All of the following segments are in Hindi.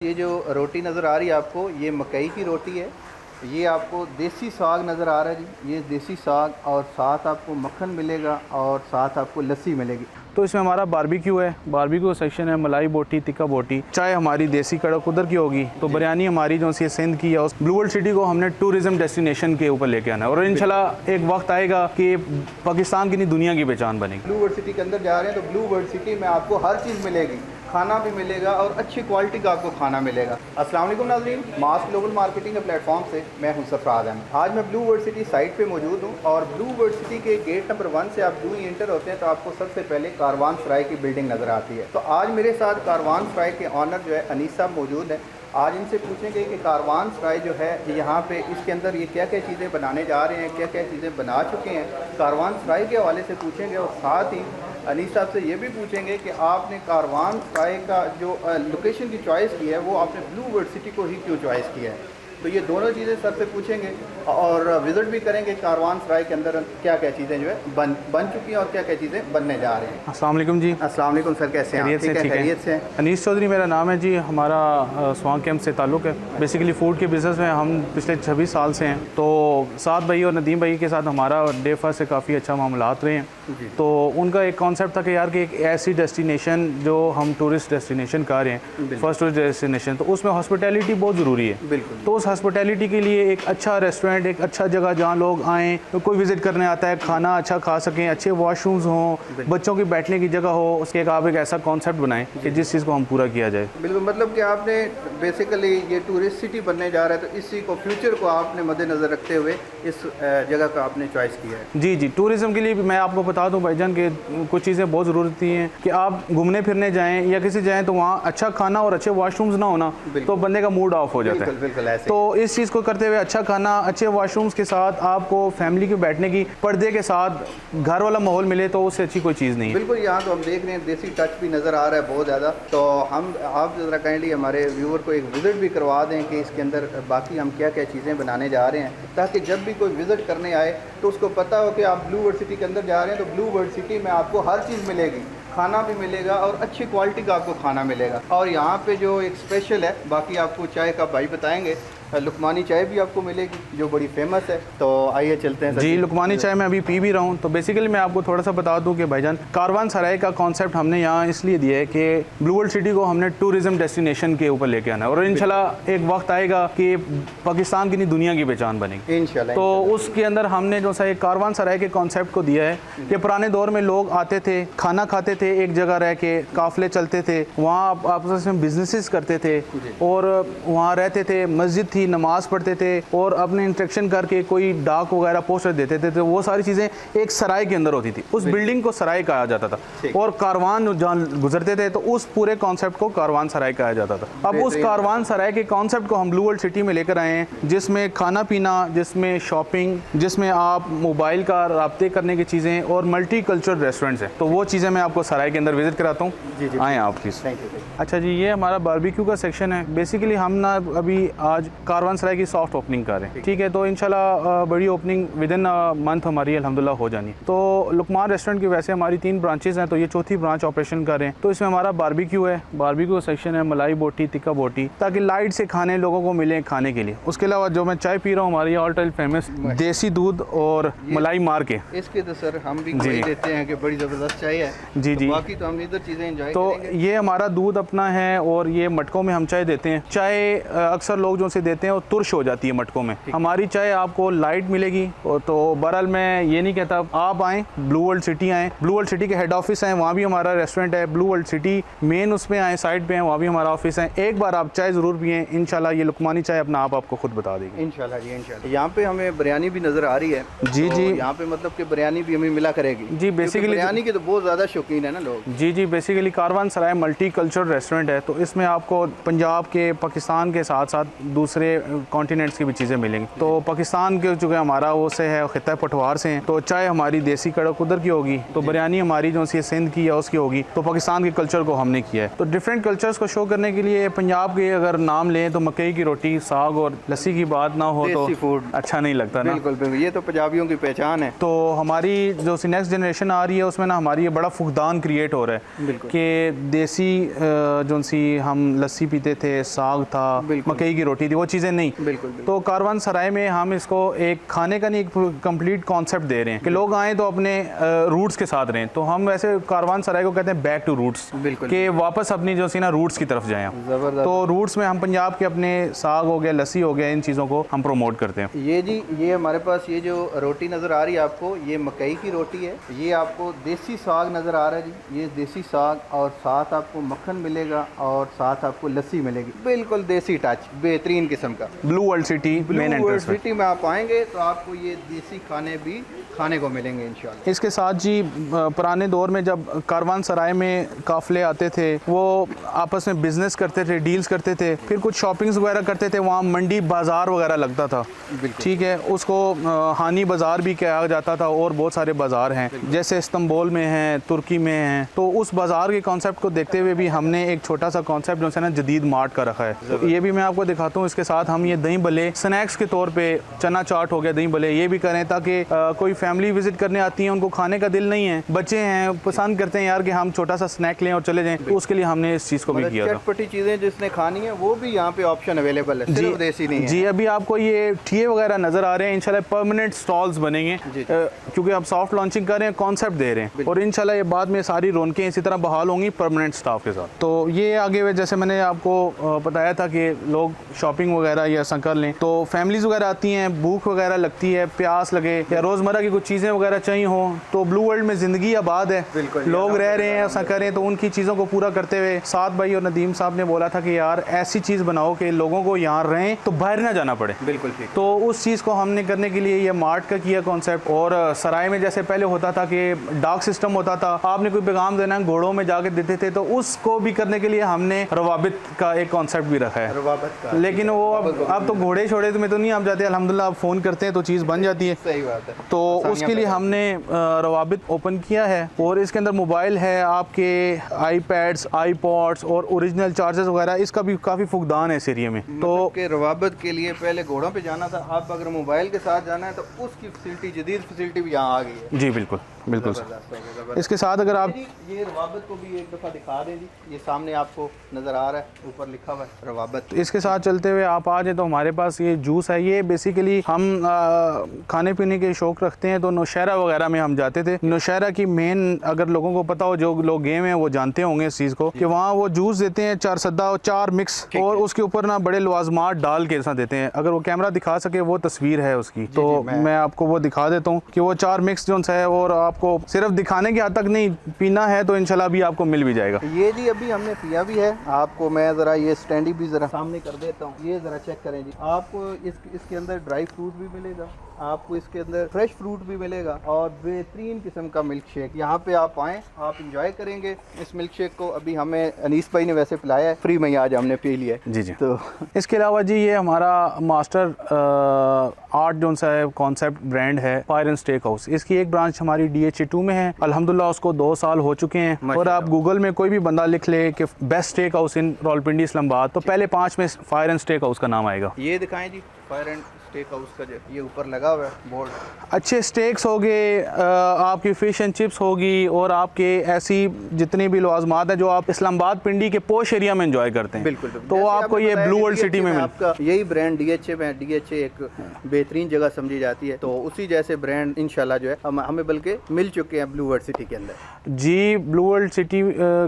ये जो रोटी नज़र आ रही है आपको, ये मकई की रोटी है। ये आपको देसी साग नज़र आ रहा है जी, ये देसी साग, और साथ आपको मक्खन मिलेगा और साथ आपको लस्सी मिलेगी। तो इसमें हमारा बारबेक्यू है, बारबेक्यू सेक्शन है, मलाई बोटी, टिक्का बोटी, चाय हमारी देसी कड़क उधर की होगी, तो बिरयानी हमारी जो सी सिंध की है। उस ब्लू वर्ल्ड सिटी को हमने टूरिज्म डेस्टिनेशन के ऊपर लेके आना है और इंशाल्लाह एक वक्त आएगा कि पाकिस्तान की नहीं दुनिया की पहचान बनेगी। ब्लू वर्ल्ड सिटी के अंदर जा रहे हैं तो ब्लू वर्ल्ड सिटी में आपको हर चीज़ मिलेगी, खाना भी मिलेगा और अच्छी क्वालिटी का आपको खाना मिलेगा। अस्सलाम वालेकुम नाज़रीन, मास ग्लोबल मार्केटिंग के प्लेटफॉर्म से मैं हूं सरफराज अहमद। आज मैं ब्लू वर्ल्ड सिटी साइट पे मौजूद हूं और ब्लू वर्ल्ड सिटी के गेट नंबर 1 से आप जो ही एंटर होते हैं तो आपको सबसे पहले कारवान सराय की बिल्डिंग नज़र आती है। तो आज मेरे साथ कारवान सराय के ऑनर जो है अनीस साहब मौजूद हैं। आज इनसे पूछेंगे कि कारवान सराय जो है यहाँ पे इसके अंदर ये क्या क्या चीज़ें बनाने जा रहे हैं, क्या क्या चीज़ें बना चुके हैं, कारवान सराय के हवाले से पूछेंगे। और साथ ही अनीस साहब से ये भी पूछेंगे कि आपने कारवान सराय का जो लोकेशन की चॉइस की है वो आपने ब्लू वर्ल्ड सिटी को ही क्यों चॉइस किया है। तो ये दोनों चीज़ें सर से पूछेंगे और विज़िट भी करेंगे कारवान सराय के अंदर क्या क्या चीज़ें जो है बन चुकी हैं और क्या क्या चीज़ें बनने जा रहे हैं। अस्सलाम वालेकुम जी। अस्सलाम वालेकुम सर, कैसे हैं आप? खैरियत से। अनीस चौधरी मेरा नाम है जी, हमारा स्वांग कैंप से ताल्लुक़ है। बेसिकली फ़ूड के बिज़नेस में हम पिछले 26 साल से हैं। तो साद भाई और नदीम भाई के साथ हमारा डे फर्स्ट से काफ़ी अच्छा मामलात रहे हैं। तो उनका एक कॉन्सेप्ट था कि यार कि एक ऐसी डेस्टिनेशन जो हम टूरिस्ट डेस्टिनेशन कर रहे हैं, फर्स्ट टूरिस्ट डेस्टिनेशन, तो उसमें हॉस्पिटैलिटी बहुत ज़रूरी है। बिल्कुल। तो उस हॉस्पिटैलिटी के लिए एक अच्छा रेस्टोरेंट, एक अच्छा जगह जहाँ लोग आएँ, तो कोई विज़िट करने आता है, खाना अच्छा खा सकें, अच्छे वॉशरूम्स हों, बच्चों की बैठने की जगह हो, उसके आप एक ऐसा कॉन्सेप्ट बनाएं कि जिस चीज़ को हम पूरा किया जाए। बिल्कुल, मतलब कि आपने बेसिकली ये टूरिस्ट सिटी बनने जा रहा है तो इसी को फ्यूचर को आपने मद्देनज़र रखते हुए इस जगह का आपने चॉइस किया है। जी जी, टूरिज़म के लिए मैं आपको बता दूं भाईजान कि कुछ चीज़ें बहुत ज़रूरती हैं कि आप घूमने फिरने जाएं या किसी जाएं तो वहाँ अच्छा खाना और अच्छे वॉशरूम्स ना होना तो बंदे का मूड ऑफ हो जाता है। बिल्कुल ऐसे। तो इस चीज़ को करते हुए अच्छा खाना, अच्छे वॉशरूम्स के साथ आपको फैमिली के बैठने की, पर्दे के साथ घर वाला माहौल मिले तो उससे अच्छी कोई चीज़ नहीं है। बिल्कुल, यहाँ तो हम देख रहे हैं देसी टच भी नज़र आ रहा है बहुत ज़्यादा। तो आप ज़रा काइंडली हमारे व्यूअर को एक विज़िट भी करवा दें कि इसके अंदर बाकी हम क्या क्या चीज़ें बनाने जा रहे हैं, ताकि जब भी कोई विज़िट करने आए तो उसको पता हो कि आप ब्लू वर्ल्ड सिटी के अंदर जा रहे हैं तो ब्लू वर्ल्ड सिटी में आपको हर चीज़ मिलेगी, खाना भी मिलेगा और अच्छी क्वालिटी का आपको खाना मिलेगा। और यहाँ पे जो एक स्पेशल है, बाकी आपको चाय का भाई बताएंगे, लुकमानी चाय भी आपको मिलेगी जो बड़ी फेमस है। तो आइए चलते हैं जी। लुकमानी चाय मैं अभी पी भी रहा हूँ। तो बेसिकली मैं आपको थोड़ा सा बता दूँ कि भाईजान कारवान सराय का कॉन्सेप्ट हमने यहाँ इसलिए दिया है कि ब्लू वर्ल्ड सिटी को हमने टूरिज्म डेस्टिनेशन के ऊपर लेके आना है और इंशाल्लाह एक वक्त आएगा कि पाकिस्तान की नहीं दुनिया की पहचान बनेगी इंशाल्लाह। तो उसके अंदर हमने जो सा एक कारवान सराय के कॉन्सेप्ट को दिया है कि पुराने दौर में लोग आते थे, खाना खाते थे, एक जगह रह के काफिले चलते थे, वहाँ आपस में बिजनेसेस करते थे और वहाँ रहते थे, मस्जिद थी, नमाज पढ़ते थे और अपने इंस्ट्रक्शन करके कोई डाक वगैरह पोस्टर देते थे। तो वो सारी चीज़ें एक सराय के अंदर होती थी, उस बिल्डिंग को सराय कहा जाता था और कारवान जहाँ गुजरते थे तो उस पूरे कॉन्सेप्ट को कारवान सराय कहा जाता था। अब उस कारवान सराय के कॉन्सेप्ट को हम ब्लू वर्ल्ड सिटी में लेकर आए हैं, जिसमें खाना पीना, जिसमें शॉपिंग, जिसमें आप मोबाइल का राब्ते करने की चीज़ें और मल्टी कल्चरल रेस्टोरेंट्स हैं। तो वो चीज़ें मैं आपको सराय के अंदर विजिट कराता हूँ। आएँ आप प्लीज़। अच्छा जी, ये हमारा बारबेक्यू का सेक्शन है। बेसिकली हम ना अभी आज कारवान सराय की सॉफ्ट ओपनिंग कर रहे हैं, ठीक है। तो इंशाल्लाह बड़ी ओपनिंग विद इन मंथ हमारी अल्हम्दुलिल्लाह हो जानी। तो लुकमान रेस्टोरेंट की वैसे हमारी 3 ब्रांचेस हैं, तो ये चौथी ब्रांच ऑपरेशन कर रहे हैं। तो इसमें हमारा बारबेक्यू है, बारबेक्यू सेक्शन है, मलाई बोटी, टिक्का बोटी, ताकि लाइट से खाने लोगों को मिले खाने के लिए। उसके अलावा जो मैं चाय पी रहा हूँ हमारी ऑल टाइम फेमस देसी दूध और मलाई मार के, इसके तो सर हम भी देते हैं कि बड़ी ज़बरदस्त चाय है। जी जी। बाकी तो हम इधर चीज़ें एंजॉय तो ये हमारा दूध अपना है और ये मटकों में हम चाय देते हैं। चाय अक्सर लोग जो से देते हैं वो तुर्श हो जाती है मटकों में, हमारी चाय आपको लाइट मिलेगी। तो बहरहाल मैं ये नहीं कहता, आप आएँ ब्लू वर्ल्ड सिटी आएँ, ब्लू वर्ल्ड सिटी के हेड ऑफिस है, वहाँ भी हमारा रेस्टोरेंट है। ब्लू वर्ल्ड सिटी मेन उसमें आएँ, साइड पे हैं, वहाँ भी हमारा ऑफिस है। एक बार आप चाय ज़रूर पिएं, इंशाल्लाह ये लुकमानी चाय अपना आप आपको खुद बता देगी इंशाल्लाह जी इंशाल्लाह। यहाँ पे हमें बिरयानी भी नज़र आ रही है। जी तो जी। यहाँ पे मतलब कि बिरयानी भी हमें मिला करेगी जी। बेसिकली बिरयानी के तो बहुत ज़्यादा शौकीन है ना लोग। जी जी। बेसिकली कारवान सराय मल्टी कल्चरल रेस्टोरेंट है, तो इसमें आपको पंजाब के, पाकिस्तान के साथ साथ दूसरे कॉन्टिनेंट्स की भी चीज़ें मिलेंगी। तो पाकिस्तान के जो हमारा वो से है, खिता पटवार से हैं, तो चाय हमारी देसी कड़क उधर की होगी, तो बिरयानी हमारी जो सी सिंध की है उसकी होगी। तो पाकिस्तान के कल्चर को हमने किया है। तो डिफरेंट कल्चर्स को शो करने के लिए पंजाब के अगर नाम लें तो मकई की रोटी, साग और लस्सी की बात ना हो तो फूड अच्छा नहीं लगता ना। बिल्कुल बिल्कुल, ये तो पंजाबियों की पहचान है। तो हमारी जो सी नेक्स्ट जनरेशन आ रही है उसमें ना हमारी ये बड़ा फुकदान क्रिएट हो रहा है कि देसी जो सी हम लस्सी पीते थे, साग था, मकई की रोटी थी, वो चीज़ें नहीं। बिल्कुल। तो कारवान सराय में हम इसको एक खाने का नहीं, एक कंप्लीट कॉन्सेप्ट दे रहे हैं कि लोग आएँ तो अपने रूट्स के साथ रहें। तो हम वैसे कारवान सराय को कहते हैं बैक टू रूट्स, कि वापस अपनी जो सी ना रूट्स की तरफ जाएँ। तो रूट्स में हम पंजाब के अपने साग हो गया, लस्सी हो गया, इन चीज़ों को हम प्रमोट करते हैं। ये जी, ये हमारे पास ये जो रोटी नज़र आ रही है आपको, ये मकई की रोटी है। ये आपको देसी साग नज़र आ रहा है जी, ये देसी साग, और साथ आपको मक्खन मिलेगा और साथ आपको लस्सी मिलेगी, बिल्कुल देसी टच, बेहतरीन किस्म का। Blue world city main entrance में। सिटी में आप आएंगे तो आपको ये देसी खाने भी खाने को मिलेंगे इंशाल्लाह। इसके साथ जी पुराने दौर में जब कारवान सराय में काफ़िले आते थे, वो आपस में बिजनेस करते थे, डील्स करते थे, फिर कुछ शॉपिंग्स वगैरह करते थे। वहाँ मंडी बाज़ार वगैरह लगता था, ठीक है, उसको हानी बाज़ार भी कहा जाता था, और बहुत सारे बाज़ार हैं जैसे इस्तांबुल में हैं, तुर्की में हैं। तो उस बाज़ार के कॉन्सेप्ट को देखते हुए भी हमने एक छोटा सा कॉन्सेप्ट जो है ना जदीद मार्ट का रखा है। तो ये भी मैं आपको दिखाता हूँ। इसके साथ हम ये दही भले स्नैक्स के तौर पे, चना चाट हो गया, दही भले, ये भी करें ताकि कोई फैमिली विजिट करने आती है, उनको खाने का दिल नहीं है, बच्चे हैं पसंद करते हैं यार कि हम छोटा सा स्नैक लें और चले जाएं, तो उसके लिए हमने इस चीज़ को भी किया था। चटपटी चीज़ें जिसने खानी है वो भी यहाँ पे ऑप्शन अवेलेबल है, सिर्फ देसी नहीं है। जी, अभी आपको ये ठिये वगैरह नज़र आ रहे हैं, इंशाल्लाह परमानेंट स्टॉल्स बनेंगे, क्योंकि आप सॉफ्ट लॉन्चिंग कर रहे हैं, कॉन्सेप्ट दे रहे हैं, और इंशाल्लाह ये बाद में सारी रौनकें इसी तरह बहाल होंगी परमानेंट स्टाफ के साथ। तो ये आगे जैसे मैंने आपको बताया था कि लोग शॉपिंग वगैरह या ऐसा कर लें, तो फैमिलीज़ वगैरह आती हैं, भूख वगैरह लगती है, प्यास लगे या रोज़मर्रा की कुछ चीज़ें वगैरह चाहिए हो, तो ब्लू वर्ल्ड में ज़िंदगी आबाद है, लोग रह रहे हैं, ऐसा करें तो उनकी चीज़ों को पूरा करते हुए साद भाई और नदीम साहब ने बोला था कि यार ऐसी चीज़ बनाओ कि लोगों को यहाँ रहें तो बाहर ना जाना पड़े। बिल्कुल ठीक। तो उस चीज़ को हमने करने के लिए ये मार्ट का किया कॉन्सेप्ट। और सराय में जैसे पहले होता था कि डाक सिस्टम होता था, आपने कोई पैगाम देना है घोड़ों में जाके देते थे, तो उसको भी करने के लिए हमने रवाबित का एक कॉन्सेप्ट भी रखा है। रवाबित का, लेकिन वो अब तो घोड़े छोड़े में तो नहीं आप जाते, अल्हम्दुलिल्लाह आप फ़ोन करते हैं तो चीज़ बन जाती है। सही बात है। तो उसके लिए हमने रवाबित ओपन किया है, और इसके अंदर मोबाइल है, आपके आईपैड्स, आईपॉड्स और ओरिजिनल चार्जर्स वगैरह, इसका भी काफ़ी फुकदान है इस एरिया में। तो के रवाबित के लिए पहले घोड़ों पे जाना था, आप अगर मोबाइल के साथ जाना है तो उसकी फैसिलिटी, जदीद फैसिलिटी भी यहाँ आ गई है। जी बिल्कुल बिल्कुल। इसके साथ अगर आप ये रवाबित को भी एक दफ़ा दिखा दें जी, ये सामने आपको नज़र आ रहा है, ऊपर लिखा हुआ है रवाबित। इसके साथ चलते हुए आप आ जाए तो हमारे पास ये जूस है, ये बेसिकली हम खाने पीने के शौक़ रखते हैं, तो नौशहरा वगैरह में हम जाते थे। नौशहरा की मेन, अगर लोगों को पता हो, जो लोग गए हैं वो जानते होंगे इस चीज़ को, कि वहाँ वो जूस देते हैं 4 सद्दा और 4 मिक्स, और उसके ऊपर ना बड़े लवाजमात डाल के ऐसा देते हैं। अगर वो कैमरा दिखा सके, वो तस्वीर है उसकी, तो मैं आपको वो दिखा देता हूँ कि वो 4 मिक्स जो है, और आपको सिर्फ दिखाने की हद तक नहीं, पीना है तो इंशाल्लाह भी आपको मिल भी जाएगा। ये जी अभी हमने पिया भी है, आपको मैं ज़रा ये स्टैंडी भी ज़रा सामने कर देता हूँ, ये ज़रा चेक करें जी। आपको इसके अंदर ड्राई फ्रूट भी मिलेगा, आपको इसके अंदर फ्रेश फ्रूट भी मिलेगा, और बेहतरीन किस्म का मिल्क शेक। यहाँ पे आप आएँ, आप इंजॉय करेंगे इस मिल्क शेक को। अभी हमें अनीस भाई ने वैसे पिलाया है, फ्री में आज हमने पी लिया है। जी जी। तो इसके अलावा जी ये हमारा मास्टर आर्ट जो सा है कॉन्सेप्ट ब्रांड है फायर एंड स्टेक हाउस। इसकी एक ब्रांच हमारी DHA 2 में है, अल्हम्दुलिल्लाह उसको 2 साल हो चुके हैं। और आप गूगल में कोई भी बंदा लिख ले कि best stake house in Rawalpindi Islamabad, तो पहले 5 में फायर एंड स्टेक हाउस का नाम आएगा। ये दिखाएं जी, फायर एंड स्टेक हाउस का जो ये ऊपर लगा हुआ है बोर्ड। अच्छे स्टेक्स हो गए, आपकी फ़िश एंड चिप्स होगी, और आपके ऐसी जितनी भी लवाजमात है जो आप इस्लामाबाद पिंडी के पोश एरिया में एंजॉय करते हैं। बिल्कुल। तो वो आपको ये ब्लू वर्ल्ड सिटी में आपका यही ब्रांड DHA में, DHA एक बेहतरीन जगह समझी जाती है, तो उसी जैसे ब्रांड इंशाल्लाह जो है हमें बल्कि मिल चुके हैं ब्लू वर्ल्ड सिटी के अंदर। जी, ब्लू वर्ल्ड सिटी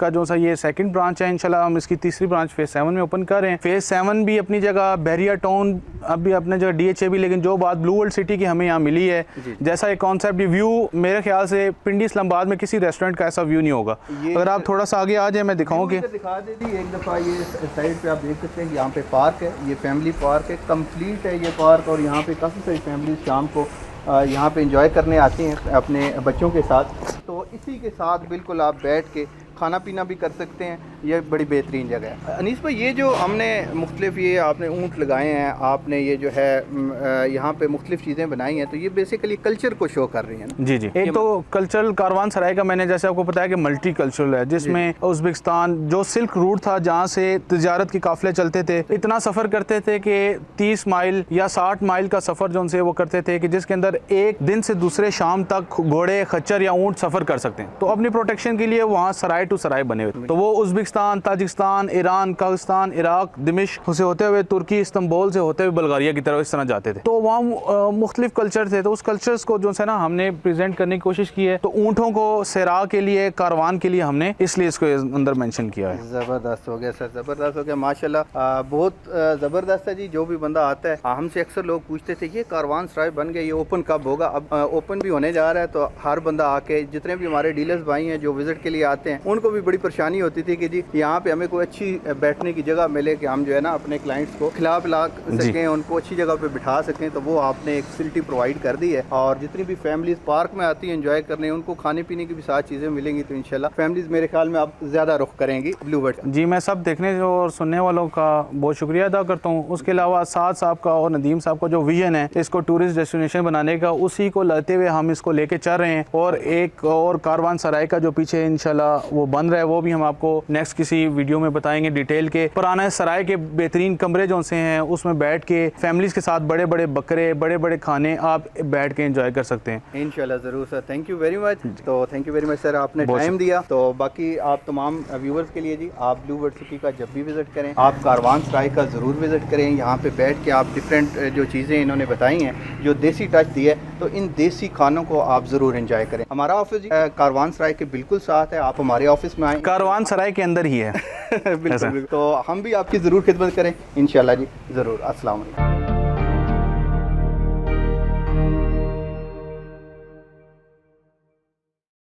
का जो सा ये सेकंड ब्रांच है, इंशाल्लाह हम इसकी तीसरी ब्रांच फेज़ 7 में ओपन कर रहे हैं। फेज़ 7 भी अपनी जगह, बहरिया टाउन अब भी अपने जगह, DHA भी, लेकिन जो बात ब्लू वर्ल्ड सिटी की हमें यहाँ मिली है, जैसा एक कॉन्सेप्ट व्यू, मेरे ख्याल से पिंडी इस्लामाबाद में किसी रेस्टोरेंट का ऐसा व्यू नहीं होगा। अगर आप थोड़ा सा आगे आ जाए, मैं दिखाऊँ कि दिखा दे दी एक दफ़ा। ये साइड पे आप देख सकते हैं, यहाँ पे पार्क है, ये फैमिली पार्क है, कंप्लीट है ये पार्क, और यहाँ पे काफ़ी सारी फैमिली शाम को यहाँ पे एंजॉय करने आती हैं अपने बच्चों के साथ। तो इसी के साथ बिल्कुल आप बैठ के खाना पीना भी कर सकते हैं, ये बड़ी बेहतरीन जगह है। अनीस भाई, ये जो हमने मुख्तलिफ, ये आपने ऊँट लगाए हैं, आपने ये जो है यहाँ पे मुख्तलिफ चीज़ें बनाई हैं, तो ये बेसिकली कल्चर को शो कर रही हैं ना? जी जी। एक तो कल्चरल कारवान सराय का मैंने जैसे आपको बताया कि मल्टी कल्चरल है, जिसमें उज़्बेकिस्तान जो सिल्क रूट था, जहाँ से तिजारत के काफ़िले चलते थे, इतना सफ़र करते थे कि 30 माइल या 60 माइल का सफ़र जो उनसे वो करते थे, कि जिसके अंदर एक दिन से दूसरे शाम तक घोड़े, खच्चर या ऊँट सफ़र कर सकते हैं। तो अपनी प्रोटेक्शन के लिए वहाँ सराय टू सराय बने हुए, तो वो उज़्बेक उज़्बेकिस्तान, ताजिकिस्तान, ईरान, कागिस्तान, इराक, दिमिश्क से होते हुए तुर्की, इस्तांबुल से होते हुए बल्गारिया की तरफ इस तरह जाते थे। तो वहाँ मुख्तलिफ कल्चर थे, तो उस कल्चर्स को जो है ना हमने प्रेजेंट करने की कोशिश की है। तो ऊँटों को सैरा के लिए, कारवान के लिए हमने इसलिए इसको अंदर मेंशन किया है। ज़बरदस्त हो गया सर, ज़बरदस्त हो गया माशाल्लाह। बहुत ज़बरदस्त है जी। जो भी बंदा आता है, हमसे अक्सर लोग पूछते थे ये कारवान सराय बन गया, ये ओपन कब होगा। अब ओपन भी होने जा रहा है, तो हर बंदा आके, जितने भी हमारे डीलर्स भाई हैं जो विजिट के लिए आते हैं, उनको भी बड़ी परेशानी होती थी कि जी यहाँ पे हमें कोई अच्छी बैठने की जगह मिले कि हम जो है ना अपने क्लाइंट्स को खिला पिला सकें, उनको अच्छी जगह पे बिठा सकें। तो वो आपने एक फैसिलिटी प्रोवाइड कर दी है। और जितनी भी फैमिलीज पार्क में आती है एंजॉय करने, उनको खाने पीने की भी सारी चीज़ें मिलेंगी। तो इंशाल्लाह फैमिलीज मेरे ख्याल में अब ज़्यादा रुख करेंगी ब्लूबर्ड। जी, मैं सब देखने और सुनने वालों का बहुत शुक्रिया अदा करता हूँ। उसके अलावा साद साहब का और नदीम साहब का जो विजन है इसको टूरिस्ट डेस्टिनेशन बनाने का, उसी को लेते हुए हम इसको लेके चल रहे हैं। और एक और कारवान सराय का जो पीछे इंशाल्लाह वो बन रहा है, वो भी हम आपको नेक्स्ट किसी वीडियो में बताएंगे डिटेल के। पुराना सराय के बेहतरीन कमरे जो से हैं उसमें बैठ के फैमिलीज के साथ बड़े बड़े बकरे, बड़े बड़े खाने आप बैठ के एंजॉय कर सकते हैं। इंशाल्लाह ज़रूर sir, thank you very much. तो thank you very much sir, आपने टाइम दिया। तो बाकी आप तमाम व्यूवर्स के लिए जी, आप ब्लूबर्ड सिटी का जब भी विज़िट करें, आप कारवान सराय का ज़रूर विज़िट करें। यहाँ पे बैठ के आप डिफरेंट जो चीज़ें इन्होंने बताई हैं, जो देसी टच दिया है, तो इन देसी खानों को आप ज़रूर एंजॉय करें। हमारा ऑफिस कारवान सराय के बिल्कुल साथ है, आप हमारे ऑफिस में आए, कारवान सराय के अंदर ही है। बिल्कुल। तो हम भी आपकी ज़रूर खिदमत करें इंशाल्लाह जी, ज़रूर। अस्सलाम वालेकुम।